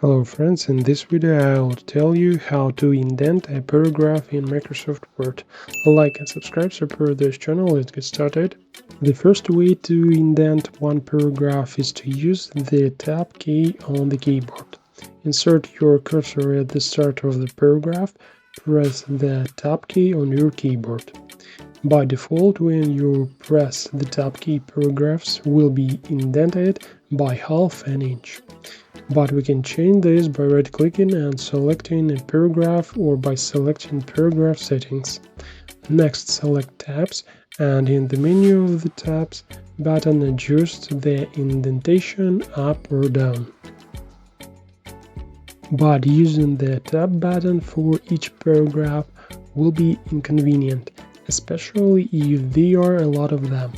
Hello friends, in this video I'll tell you how to indent a paragraph in Microsoft Word. Like and subscribe, support this channel. Let's get started. The first way to indent one paragraph is to use the Tab key on the keyboard. Insert your cursor at the start of the paragraph, press the Tab key on your keyboard. By default, when you press the Tab key, paragraphs will be indented by ½ an inch. But we can change this by right-clicking and selecting a paragraph or by selecting paragraph settings. Next, select tabs, and in the menu of the tabs button adjust the indentation up or down. But using the tab button for each paragraph will be inconvenient, especially if there are a lot of them.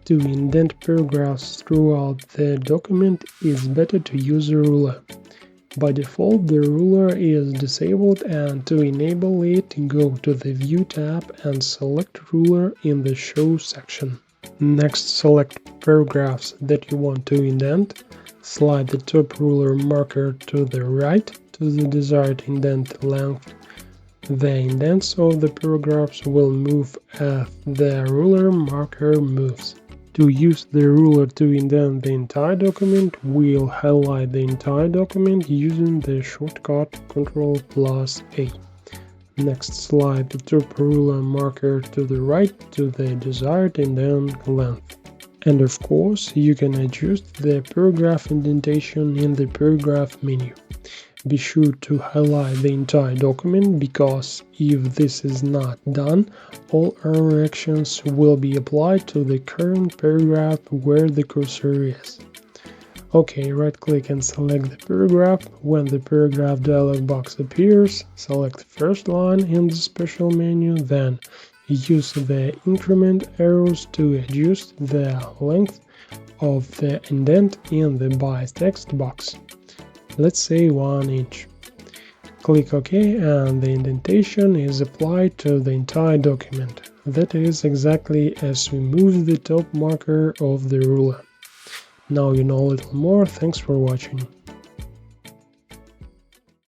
To indent paragraphs throughout the document, it's better to use a ruler. By default, the ruler is disabled, and to enable it, go to the View tab and select Ruler in the Show section. Next, select paragraphs that you want to indent. Slide the top ruler marker to the right to the desired indent length. The indents of the paragraphs will move as the ruler marker moves. To use the ruler to indent the entire document, we'll highlight the entire document using the shortcut Ctrl+A. Next, slide the top ruler marker to the right to the desired indent length. And of course, you can adjust the paragraph indentation in the paragraph menu. Be sure to highlight the entire document, because if this is not done, all error actions will be applied to the current paragraph where the cursor is. OK, right-click and select the paragraph. When the paragraph dialog box appears, select the first line in the special menu, then use the increment arrows to adjust the length of the indent in the by text box. Let's say 1 inch. Click OK, and the indentation is applied to the entire document. That is exactly as we move the top marker of the ruler. Now you know a little more. Thanks for watching.